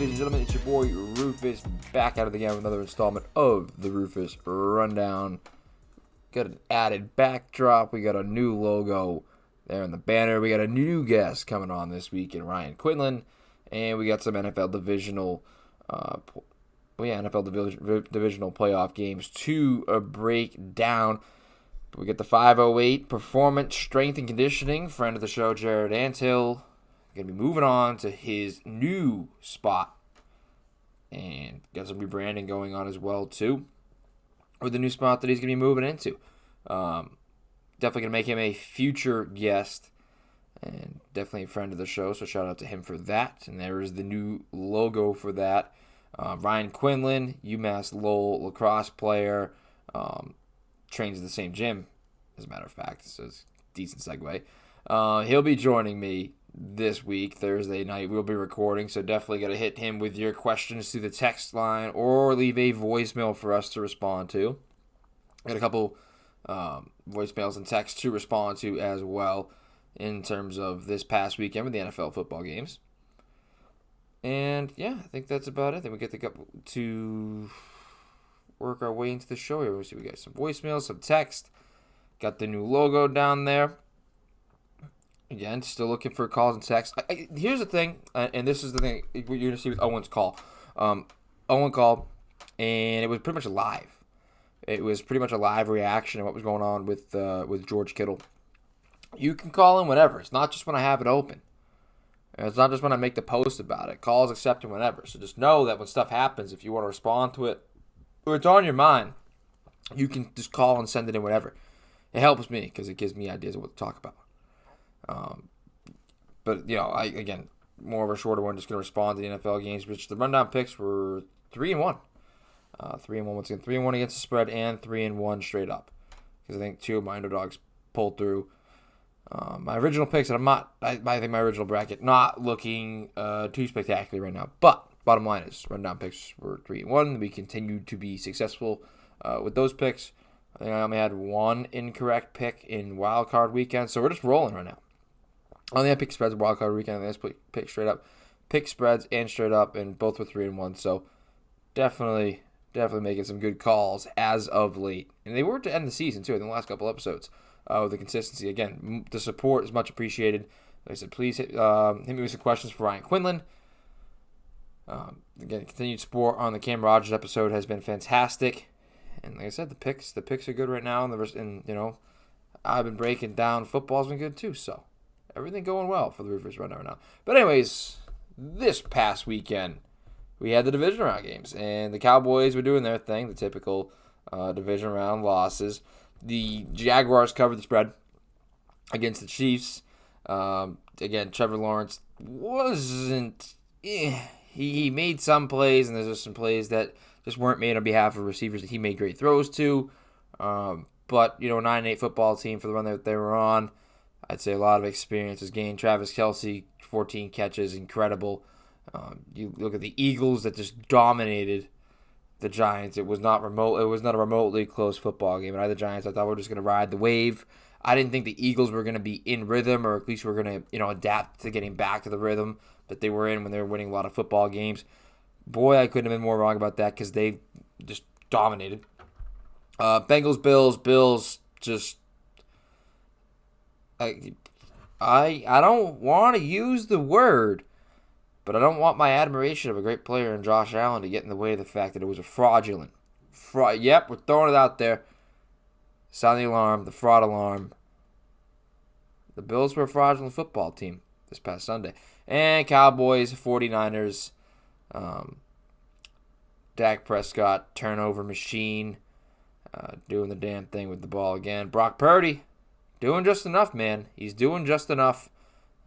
ladies and gentlemen, it's your boy Rufus back out of the game with another installment of the Rufus Rundown. Got an added backdrop. We got a new logo there in the banner. We got a new guest coming on this week in Ryan Quinlan, and we got some NFL divisional, divisional playoff games to break down. We get the 508 Performance, Strength, and Conditioning. Friend of the show, Jarrid Antill, going to be moving on to his new spot. And got some rebranding going on as well, too, with the new spot that he's going to be moving into. Definitely going to make him a future guest and definitely a friend of the show, so shout out to him for that. And there is the new logo for that. Ryan Quinlan, UMass Lowell lacrosse player, trains at the same gym, as a matter of fact, so it's a decent segue. He'll be joining me this week, Thursday night. We'll be recording, so definitely got to hit him with your questions through the text line or leave a voicemail for us to respond to. Got a couple voicemails and texts to respond to as well in terms of this past weekend with the NFL football games. And yeah, I think that's about it. Then we get to work our way into the show here. We got some voicemails, some text. Got the new logo down there. Again, still looking for calls and texts. Here's the thing, and this is the thing you're going to see with Owen's call. Owen called, and it was pretty much live. It was pretty much a live reaction of what was going on with George Kittle. You can call in whenever. It's not just when I have it open. It's not just when I make the post about it. Calls accepted whenever. So just know that when stuff happens, if you want to respond to it, or it's on your mind, you can just call and send it in whenever. It helps me because it gives me ideas of what to talk about. But, again, more of a shorter one, just going to respond to the NFL games, which the rundown picks were 3-1. 3-1 once again. 3-1 against the spread and 3-1 straight up. Because I think two of my underdogs pulled through. My original picks, and I think my original bracket, not looking too spectacular right now. But bottom line is, rundown picks were 3-1. We continued to be successful with those picks. I think I only had one incorrect pick in wild card weekend, so we're just rolling right now. I only had pick spreads wild card weekend, and I just pick straight up, pick spreads and straight up, and both were 3-1. So definitely making some good calls as of late, and they were to end the season too. In the last couple episodes, with the consistency. Again, the support is much appreciated. Like I said, please hit me with some questions for Ryan Quinlan. Again, continued support on the Cam Rogers episode has been fantastic. And like I said, the picks are good right now, and I've been breaking down. Football's been good too, so everything going well for the Rufus Rundown right now. But anyways, this past weekend we had the division round games, and the Cowboys were doing their thing, the typical division round losses. The Jaguars covered the spread against the Chiefs. Again, Trevor Lawrence wasn't. He made some plays, and there's just some plays that just weren't made on behalf of receivers that he made great throws to. But, 9-8 football team for the run that they were on. I'd say a lot of experience was gained. Travis Kelce, 14 catches, incredible. You look at the Eagles that just dominated the Giants. It was not a remotely close football game. And I, the Giants, I thought we were just going to ride the wave. I didn't think the Eagles were going to be in rhythm, or at least were going to, adapt to getting back to the rhythm that they were in when they were winning a lot of football games. Boy, I couldn't have been more wrong about that because they just dominated. Bengals, Bills just... I don't want to use the word, but I don't want my admiration of a great player in Josh Allen to get in the way of the fact that it was a fraudulent. Yep, we're throwing it out there. Sound the alarm, the fraud alarm. The Bills were a fraudulent football team this past Sunday. And Cowboys, 49ers... Dak Prescott, turnover machine, doing the damn thing with the ball again. Brock Purdy, doing just enough, man. He's doing just enough.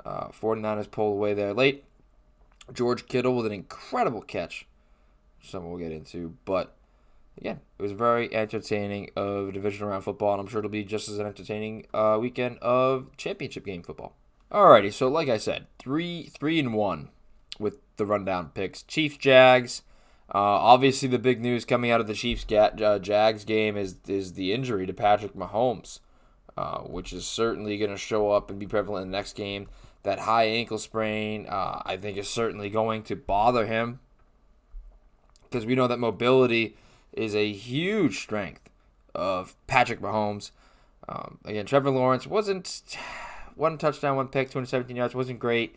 49ers pulled away there late. George Kittle with an incredible catch, something we'll get into. But, again, it was very entertaining of divisional round football, and I'm sure it'll be just as an entertaining weekend of championship game football. Alrighty, so like I said, 3-1 with the rundown picks. Chiefs, Jags. Obviously, the big news coming out of the Chiefs Jags game is the injury to Patrick Mahomes, which is certainly going to show up and be prevalent in the next game. That high ankle sprain, I think, is certainly going to bother him because we know that mobility is a huge strength of Patrick Mahomes. Again, Trevor Lawrence wasn't one touchdown, one pick, 217 yards, wasn't great,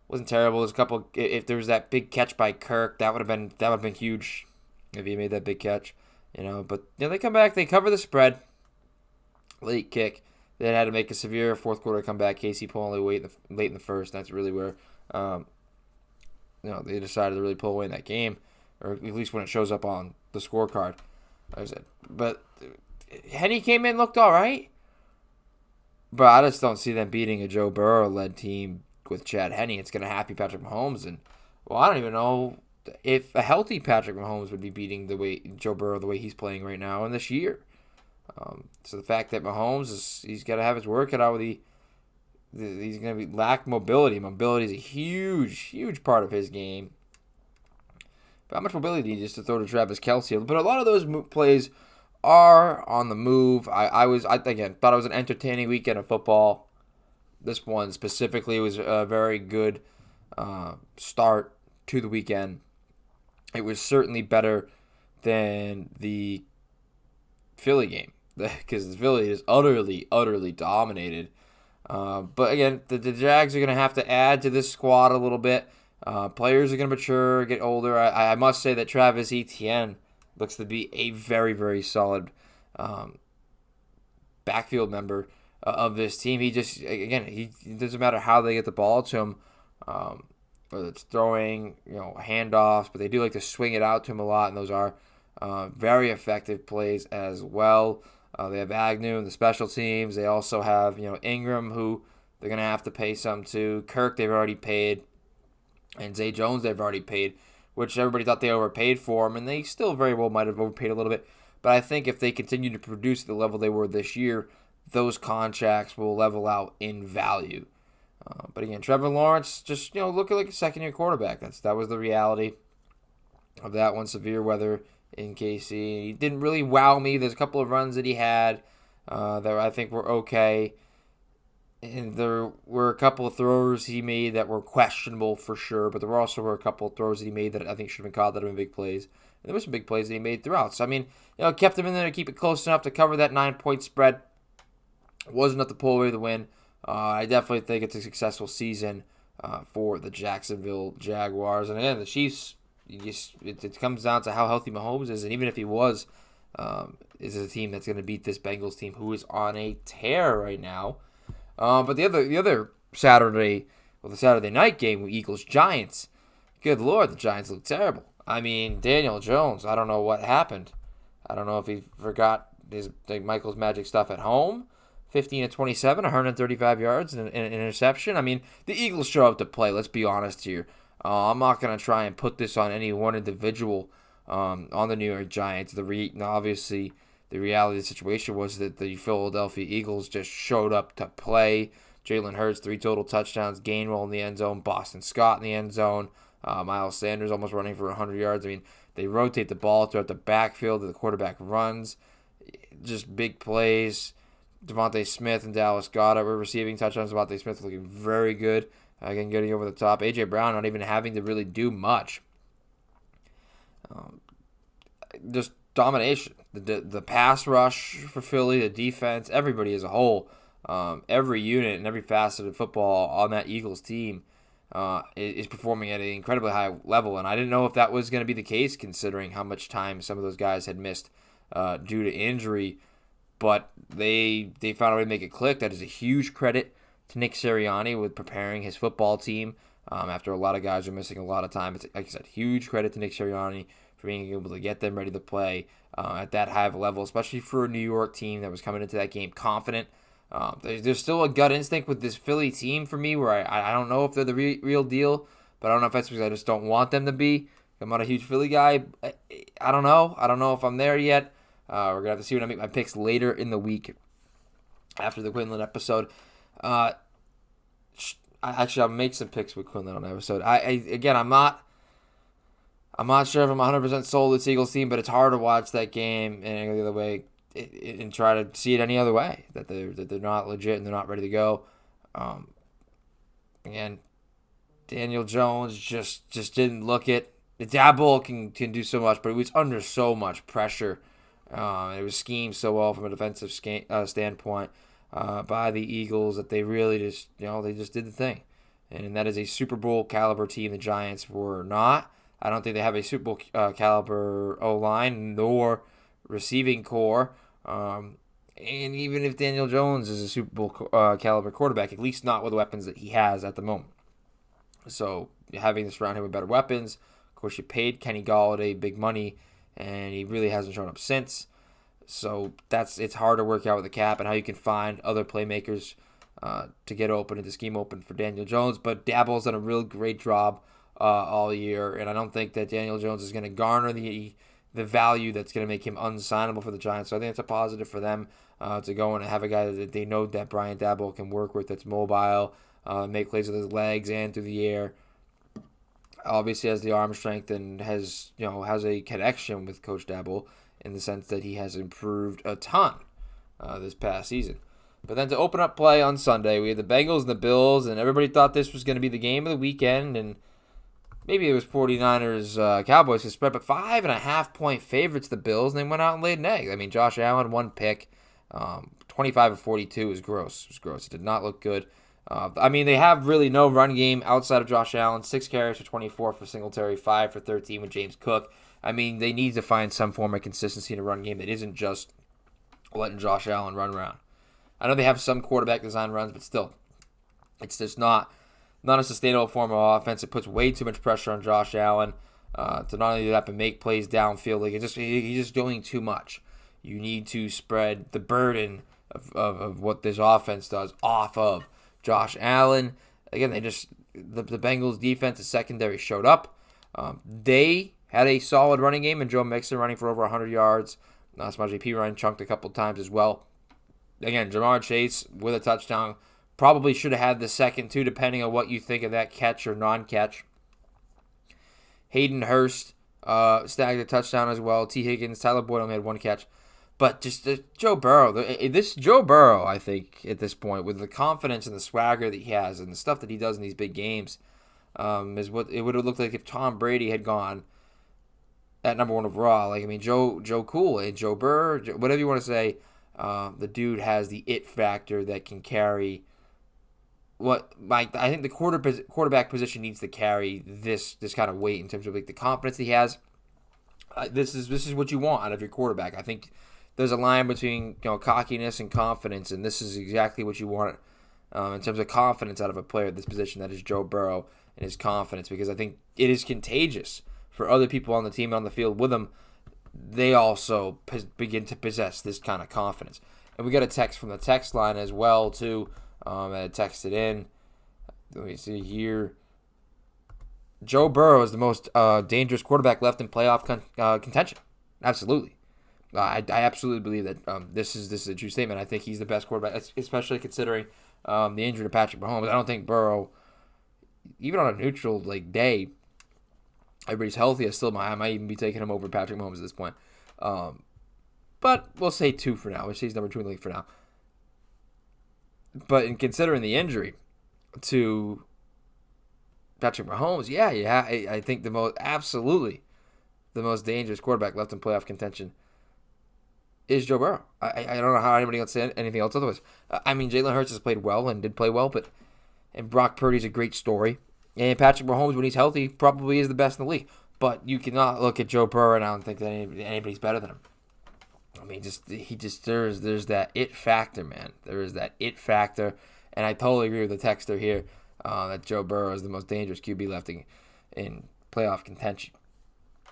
wasn't terrible. There's a couple. If there was that big catch by Kirk, that would have been huge if he made that big catch, But they come back, they cover the spread, late kick. They had to make a severe fourth quarter comeback. Casey pulling away late in the first. That's really where they decided to really pull away in that game, or at least when it shows up on the scorecard. Like I said, but Henny came in, looked all right, but I just don't see them beating a Joe Burrow-led team with Chad Henne. It's going to happy Patrick Mahomes, and I don't even know if a healthy Patrick Mahomes would be beating Joe Burrow the way he's playing right now in this year. So the fact that Mahomes he's got to have his work cut out with he's going to lack mobility. Mobility is a huge part of his game. But how much mobility do you just to throw to Travis Kelce? But a lot of those plays are on the move. I again thought it was an entertaining weekend of football. This one specifically was a very good start to the weekend. It was certainly better than the Philly game because the Philly is utterly dominated. But again, the Jags are going to have to add to this squad a little bit. Players are going to mature, get older. I must say that Travis Etienne looks to be a very solid backfield member of this team. He just, again, it doesn't matter how they get the ball to him, whether it's throwing, handoffs, but they do like to swing it out to him a lot, and those are very effective plays as well. They have Agnew in the special teams. They also have, Ingram, who they're going to have to pay some to. Kirk, they've already paid. And Zay Jones, they've already paid, which everybody thought they overpaid for him, and they still very well might have overpaid a little bit. But I think if they continue to produce at the level they were this year, those contracts will level out in value. But again, Trevor Lawrence just looking like a second-year quarterback. That was the reality of that one. Severe weather in KC. He didn't really wow me. There's a couple of runs that he had that I think were okay. And there were a couple of throws he made that were questionable for sure, but there were a couple of throws that he made that I think should have been called that have been big plays. And there were some big plays that he made throughout. So, I mean, kept him in there to keep it close enough to cover that 9-point spread. Wasn't enough to pull away the win. I definitely think it's a successful season for the Jacksonville Jaguars. And again, the Chiefs, it comes down to how healthy Mahomes is, and even if he was, is a team that's going to beat this Bengals team who is on a tear right now. But the other Saturday night game, Eagles-Giants, good Lord, the Giants look terrible. I mean, Daniel Jones, I don't know what happened. I don't know if he forgot Michael's magic stuff at home. 15-27, 135 yards, and an interception. I mean, the Eagles show up to play, let's be honest here. I'm not going to try and put this on any one individual on the New York Giants. Obviously, the reality of the situation was that the Philadelphia Eagles just showed up to play. Jalen Hurts, 3 total touchdowns, Gainwell in the end zone, Boston Scott in the end zone, Miles Sanders almost running for 100 yards. I mean, they rotate the ball throughout the backfield, the quarterback runs, just big plays. Devontae Smith and Dallas Goedert were receiving touchdowns. Devontae Smith looking very good, again, getting over the top. A.J. Brown not even having to really do much. Just domination. The pass rush for Philly, the defense, everybody as a whole, every unit and every facet of football on that Eagles team is performing at an incredibly high level. And I didn't know if that was going to be the case considering how much time some of those guys had missed due to injury. But they found a way to make it click. That is a huge credit to Nick Sirianni with preparing his football team after a lot of guys are missing a lot of time. It's, like I said, huge credit to Nick Sirianni for being able to get them ready to play at that high of a level, especially for a New York team that was coming into that game confident. There's still a gut instinct with this Philly team for me where I don't know if they're the real deal, but I don't know if that's because I just don't want them to be. I'm not a huge Philly guy. I don't know. I don't know if I'm there yet. We're going to have to see when I make my picks later in the week after the Quinlan episode. I'll make some picks with Quinlan on the episode. I'm not sure if I'm 100% sold this Eagles team, but it's hard to watch that game and go the other way and try to see it any other way, that they're not legit and they're not ready to go. Again, Daniel Jones just didn't look it. Dabble can do so much, but it was under so much pressure. It was schemed so well from a defensive standpoint by the Eagles that they really just, they just did the thing. And that is a Super Bowl caliber team. The Giants were not. I don't think they have a Super Bowl caliber O-line nor receiving core. And even if Daniel Jones is a Super Bowl caliber quarterback, at least not with the weapons that he has at the moment. So having to surround him with better weapons. Of course, you paid Kenny Golladay big money, and he really hasn't shown up since. So it's hard to work out with the cap and how you can find other playmakers to get open and to scheme open for Daniel Jones. But Dabble's done a real great job all year, and I don't think that Daniel Jones is going to garner the value that's going to make him unsignable for the Giants. So I think it's a positive for them to go in and have a guy that they know that Brian Dabble can work with, that's mobile, make plays with his legs and through the air. Obviously has the arm strength and has a connection with Coach Dabble in the sense that he has improved a ton this past season. But then to open up play on Sunday, we had the Bengals and the Bills, and everybody thought this was going to be the game of the weekend, and maybe it was 49ers Cowboys to spread, but 5.5-point favorites, the Bills, and they went out and laid an egg. I mean, Josh Allen, one pick, 25 of 42 is gross. It was gross. It did not look good. They have really no run game outside of Josh Allen. 6 carries for 24 for Singletary, 5 for 13 with James Cook. They need to find some form of consistency in a run game that isn't just letting Josh Allen run around. I know they have some quarterback design runs, but still, it's just not a sustainable form of offense. It puts way too much pressure on Josh Allen to not only do that, but make plays downfield. He's just doing too much. You need to spread the burden of what this offense does off of Josh Allen. Again, the Bengals defense, the secondary showed up. They had a solid running game, and Joe Mixon running for over 100 yards. Samaje Perine chunked a couple times as well. Again, Jamar Chase with a touchdown. Probably should have had the second too, depending on what you think of that catch or non-catch. Hayden Hurst snagged a touchdown as well. T. Higgins, Tyler Boyd only had one catch. But just Joe Burrow. This Joe Burrow, I think, at this point, with the confidence and the swagger that he has and the stuff that he does in these big games, is what it would have looked like if Tom Brady had gone at number 1 overall. Joe Cool and Joe Burrow, whatever you want to say, the dude has the it factor that can carry I think the quarterback position needs to carry this kind of weight in terms of the confidence he has. This is what you want out of your quarterback. I think there's a line between cockiness and confidence, and this is exactly what you want in terms of confidence out of a player at this position. That is Joe Burrow and his confidence, because I think it is contagious for other people on the team and on the field with him. They also begin to possess this kind of confidence. And we got a text from the text line as well too. I texted in. Let me see here. Joe Burrow is the most dangerous quarterback left in playoff contention. Absolutely. I absolutely believe that this is a true statement. I think he's the best quarterback, especially considering the injury to Patrick Mahomes. I don't think Burrow, even on a neutral day, everybody's healthy. I might even be taking him over Patrick Mahomes at this point. But we'll say 2 for now. We'll say he's number 2 in the league for now. But in considering the injury to Patrick Mahomes, I think absolutely the most dangerous quarterback left in playoff contention is Joe Burrow. I don't know how anybody else say anything else otherwise. Jalen Hurts has played well and did play well, and Brock Purdy's a great story. And Patrick Mahomes, when he's healthy, probably is the best in the league. But you cannot look at Joe Burrow now and think that anybody's better than him. There's that it factor, man. There is that it factor, and I totally agree with the texter here that Joe Burrow is the most dangerous QB left in playoff contention.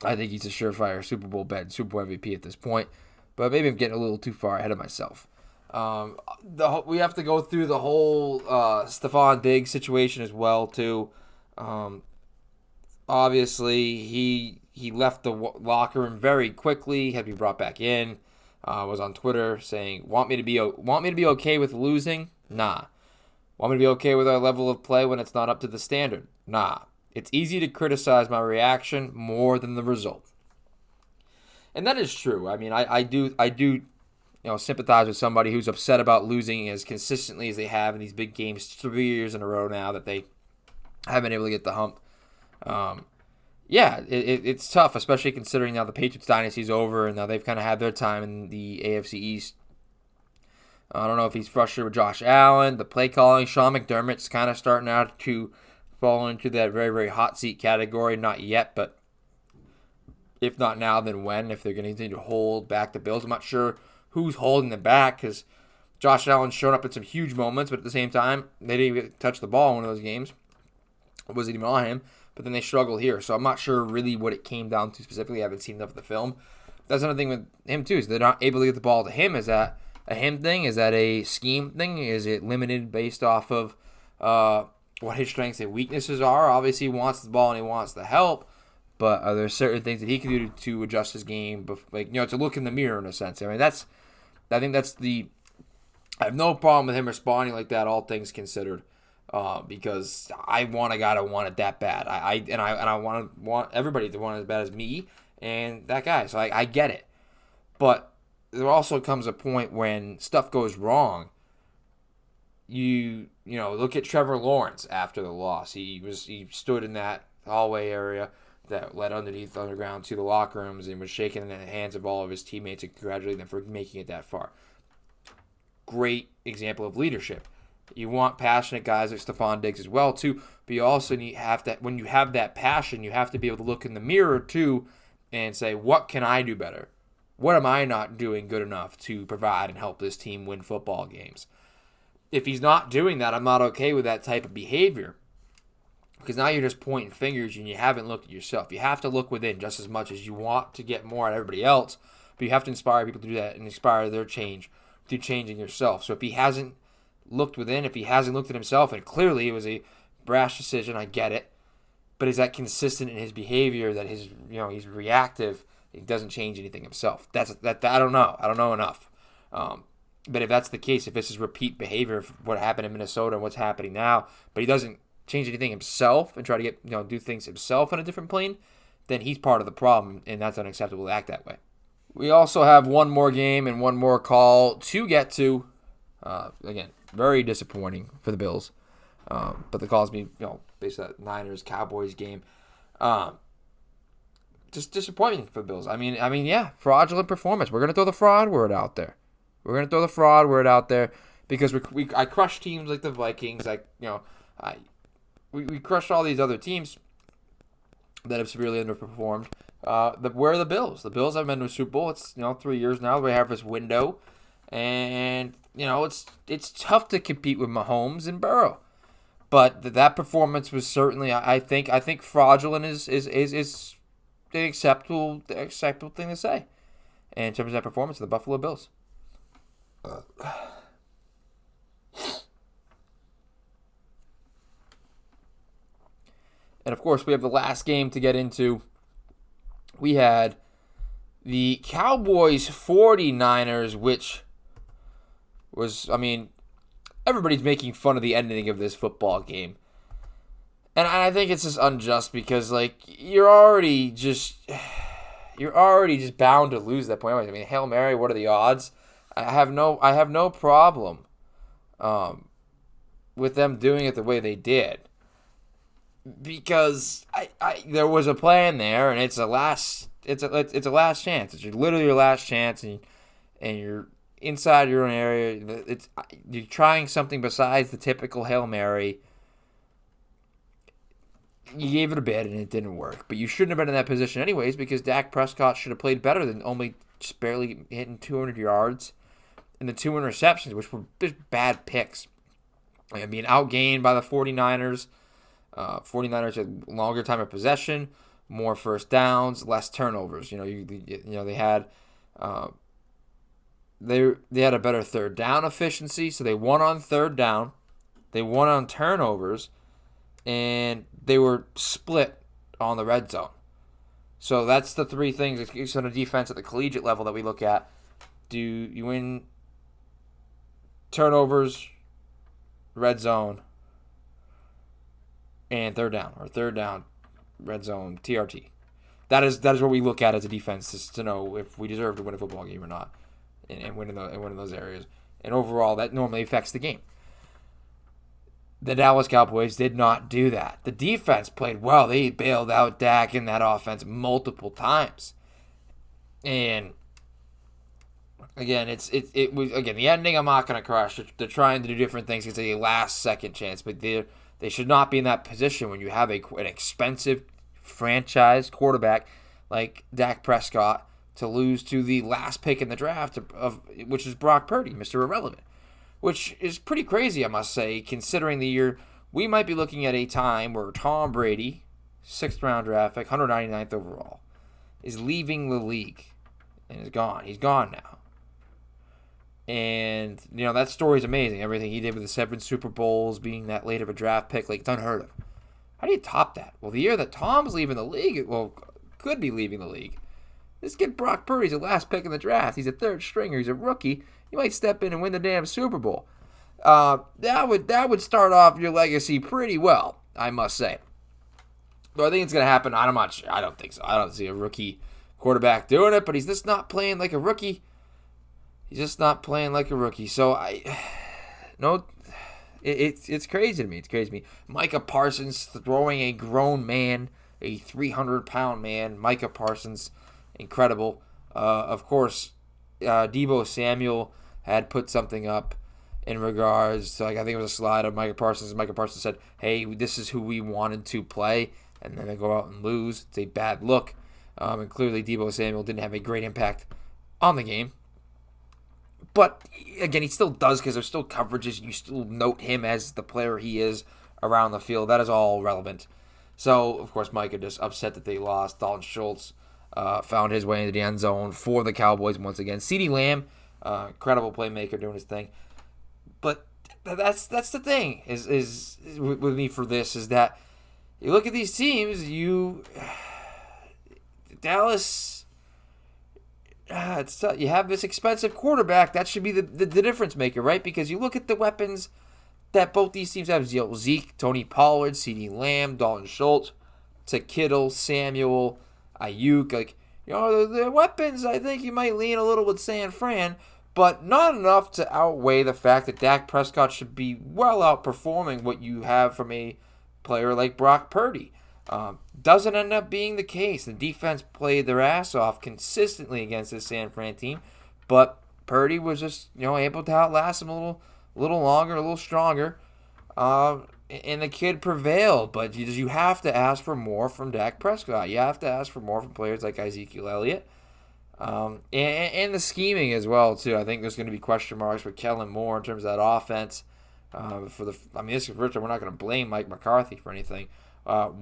I think he's a surefire Super Bowl bet, Super Bowl MVP at this point, but maybe I'm getting a little too far ahead of myself. We have to go through the whole Stephon Diggs situation as well too. Obviously, he left the locker room very quickly, had to be brought back in. Was on Twitter saying, want me to be okay with losing? Nah. Want me to be okay with our level of play when it's not up to the standard? Nah. It's easy to criticize my reaction more than the result. And that is true. I do sympathize with somebody who's upset about losing as consistently as they have in these big games 3 years in a row now that they haven't been able to get the hump. Yeah, it's tough, especially considering now the Patriots dynasty's over and now they've kind of had their time in the AFC East. I don't know if he's frustrated with Josh Allen, the play calling. Sean McDermott's kind of starting out to fall into that very, very hot seat category. Not yet, but if not now, then when? If they're going to continue to hold back the Bills. I'm not sure who's holding them back because Josh Allen's shown up in some huge moments, but at the same time, they didn't even touch the ball in one of those games. It wasn't even on him, but then they struggled here. So I'm not sure really what it came down to specifically. I haven't seen enough of the film. That's another thing with him, too, is they're not able to get the ball to him. Is that a him thing? Is that a scheme thing? Is it limited based off of what his strengths and weaknesses are? Obviously, he wants the ball and he wants the help, but are there certain things that he can do to adjust his game, to look in the mirror in a sense? I think I have no problem with him responding like that, all things considered, because I want a guy to want it that bad. I want everybody to want it as bad as me and that guy. So I get it, but there also comes a point when stuff goes wrong. You look at Trevor Lawrence after the loss. He stood in that hallway area that led underground to the locker rooms and was shaking in the hands of all of his teammates and congratulating them for making it that far. Great example of leadership. You want passionate guys like Stephon Diggs as well too, but you also when you have that passion, you have to be able to look in the mirror too and say, what can I do better? What am I not doing good enough to provide and help this team win football games? If he's not doing that, I'm not okay with that type of behavior, because now you're just pointing fingers and you haven't looked at yourself. You have to look within just as much as you want to get more out of everybody else, but you have to inspire people to do that and inspire their change through changing yourself. So if he hasn't looked within, if he hasn't looked at himself, and clearly it was a brash decision, I get it, but is that consistent in his behavior that he's reactive? He doesn't change anything himself. That I don't know. I don't know enough. But if that's the case, if this is repeat behavior of what happened in Minnesota and what's happening now, but he doesn't change anything himself and try to do things himself on a different plane, then he's part of the problem, and that's unacceptable to act that way. We also have one more game and one more call to get to. Again, very disappointing for the Bills. But the calls me, based on that Niners Cowboys game. Just disappointing for the Bills. I mean, yeah, fraudulent performance. We're gonna throw the fraud word out there. Because I crush teams like the Vikings. We crushed all these other teams that have severely underperformed. Where are the Bills? The Bills haven't been to a Super Bowl. It's 3 years now. We have this window, and it's tough to compete with Mahomes and Burrow. But that performance was certainly, I think fraudulent is the acceptable thing to say in terms of that performance of the Buffalo Bills. And of course, we have the last game to get into. We had the Cowboys 49ers, which was, everybody's making fun of the ending of this football game. And I think it's just unjust because, you're already just bound to lose that point. Hail Mary, what are the odds? I have no problem with them doing it the way they did, because there was a plan there, and it's a last chance. It's literally your last chance, and you're inside your own area. You're trying something besides the typical Hail Mary. You gave it a bid, and it didn't work. But you shouldn't have been in that position anyways, because Dak Prescott should have played better than only just barely hitting 200 yards and the 2 interceptions, which were just bad picks. Being outgained by the 49ers. 49ers had longer time of possession, more first downs, less turnovers. They had they had a better third down efficiency, so they won on third down, they won on turnovers, and they were split on the red zone. So that's the three things on a defense at the collegiate level that we look at. Do you win turnovers, red zone, and third down, red zone, TRT? That is what we look at as a defense, is to know if we deserve to win a football game or not, and win in those areas. And overall, that normally affects the game. The Dallas Cowboys did not do that. The defense played well. They bailed out Dak in that offense multiple times. And again, it was the ending. I'm not going to crush. They're trying to do different things. It's a last second chance, but they should not be in that position when you have an expensive franchise quarterback like Dak Prescott to lose to the last pick in the draft which is Brock Purdy, Mr. Irrelevant, which is pretty crazy, I must say, considering the year. We might be looking at a time where Tom Brady, 6th round draft pick, 199th overall, is leaving the league and is gone. He's gone now. And, that story is amazing. Everything he did with the 7 Super Bowls, being that late of a draft pick, it's unheard of. How do you top that? Well, the year that Tom's leaving the league, could be leaving the league, this kid Brock Purdy's the last pick in the draft. He's a third stringer. He's a rookie. He might step in and win the damn Super Bowl. That would start off your legacy pretty well, I must say. Do I think it's going to happen? I don't think so. I don't see a rookie quarterback doing it, but he's just not playing like a rookie. So it's crazy to me. It's crazy to me. Micah Parsons throwing a grown man, a 300-pound man. Micah Parsons, incredible. Of course, Deebo Samuel had put something up in regards to, I think it was a slide of Micah Parsons. And Micah Parsons said, hey, this is who we wanted to play. And then they go out and lose. It's a bad look. And clearly Deebo Samuel didn't have a great impact on the game. But, again, he still does because there's still coverages. You still note him as the player he is around the field. That is all relevant. So, of course, Micah just upset that they lost. Dalton Schultz found his way into the end zone for the Cowboys once again. CeeDee Lamb, incredible playmaker doing his thing. But that's the thing is with me for this is that you look at these teams, Dallas, you have this expensive quarterback. That should be the difference maker, right? Because you look at the weapons that both these teams have. Zeke, Tony Pollard, CeeDee Lamb, Dalton Schultz, to Kittle, Samuel, Ayuk. The weapons, I think you might lean a little with San Fran, but not enough to outweigh the fact that Dak Prescott should be well outperforming what you have from a player like Brock Purdy. Doesn't end up being the case. The defense played their ass off consistently against this San Fran team, but Purdy was just able to outlast him a little longer, a little stronger, and the kid prevailed. But you have to ask for more from Dak Prescott. You have to ask for more from players like Ezekiel Elliott, and the scheming as well too. I think there's going to be question marks with Kellen Moore in terms of that offense. This is Richard. We're not going to blame Mike McCarthy for anything. There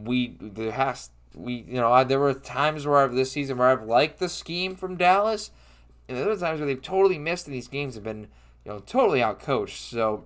were times this season where I've liked the scheme from Dallas, and there are times where they've totally missed in these games and been totally outcoached. So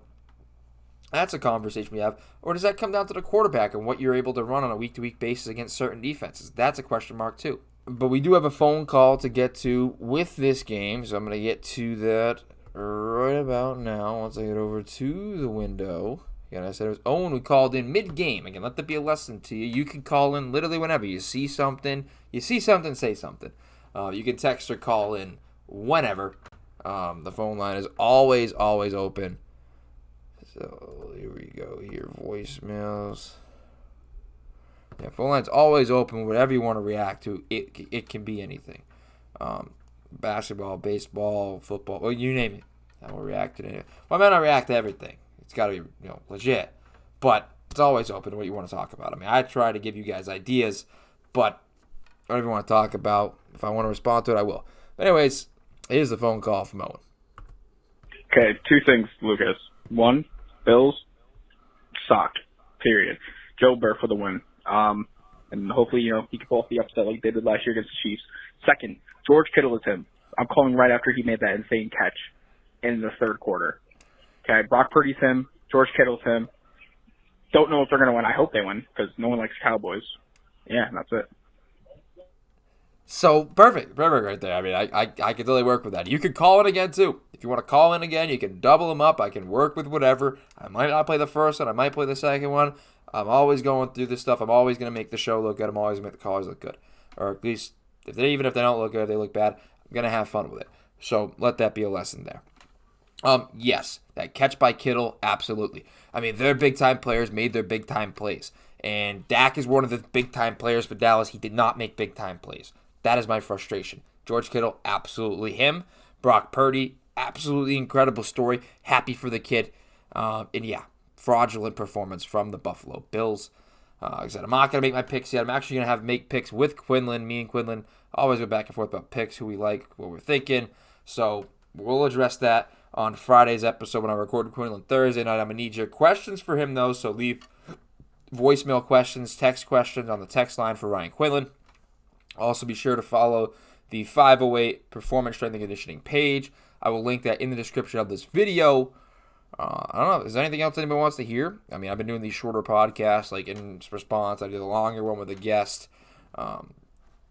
that's a conversation we have. Or does that come down to the quarterback and what you're able to run on a week-to-week basis against certain defenses? That's a question mark too. But we do have a phone call to get to with this game, so I'm going to get to that right about now once I get over to the window. Again, I said it was Owen who called in mid-game. Again, let that be a lesson to you. You can call in literally whenever. You see something, say something. You can text or call in whenever. The phone line is always open. So here we go. Here, voicemails. Yeah, phone line's always open. Whatever you want to react to, it can be anything. Basketball, baseball, football, well, you name it. I will react to it. Well, I might not react to everything. It's got to be legit, but it's always open to what you want to talk about. I try to give you guys ideas, but whatever you want to talk about, if I want to respond to it, I will. But anyways, here's the phone call from Owen. Okay, 2 things, Lucas. 1, Bills suck. Period. Joe Burrow for the win. And hopefully, he can pull off the upset like they did last year against the Chiefs. Second, George Kittle is him. I'm calling right after he made that insane catch in the third quarter. Okay, Brock Purdy's him. George Kittle's him. Don't know if they're going to win. I hope they win because no one likes Cowboys. Yeah, that's it. So, perfect right there. I can totally work with that. You can call in again, too. If you want to call in again, you can double them up. I can work with whatever. I might not play the first one. I might play the second one. I'm always going through this stuff. I'm always going to make the show look good. I'm always going to make the callers look good. Or at least, even if they don't look good, they look bad, I'm going to have fun with it. So, let that be a lesson there. Yes, that catch by Kittle, absolutely. I mean, their big-time players made their big-time plays. And Dak is one of the big-time players for Dallas. He did not make big-time plays. That is my frustration. George Kittle, absolutely him. Brock Purdy, absolutely incredible story. Happy for the kid. And yeah, fraudulent performance from the Buffalo Bills. Like I said, I'm not going to make my picks yet. I'm actually going to make picks with Quinlan. Me and Quinlan always go back and forth about picks, who we like, what we're thinking. So we'll address that on Friday's episode when I record Quinlan Thursday night. I'm going to need your questions for him, though, so leave voicemail questions, text questions on the text line for Ryan Quinlan. Also, be sure to follow the 508 Performance Strength and Conditioning page. I will link that in the description of this video. I don't know. Is there anything else anybody wants to hear? I mean, I've been doing these shorter podcasts, like in response. I did a longer one with a guest.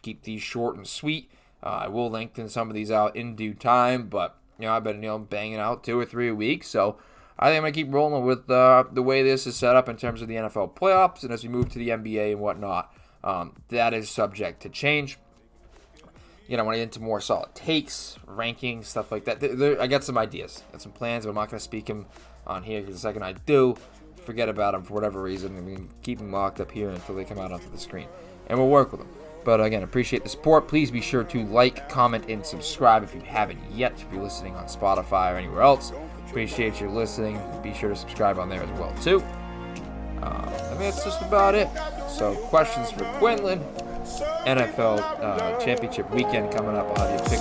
Keep these short and sweet. I will lengthen some of these out in due time, but I've been banging out 2 or 3 a week, so I think I'm gonna keep rolling with the way this is set up in terms of the NFL playoffs, and as we move to the NBA and whatnot, that is subject to change. I want to get into more solid takes, rankings, stuff like that. I got some ideas, got some plans, but I'm not going to speak them on here because the second I do, forget about them for whatever reason. I'm going to keep them locked up here until they come out onto the screen, and we'll work with them. But again, appreciate the support. Please be sure to like, comment, and subscribe if you haven't yet. If you're listening on Spotify or anywhere else, appreciate your listening. Be sure to subscribe on there as well too. I think that's just about it. So questions for Quinlan. NFL championship weekend coming up. I'll have you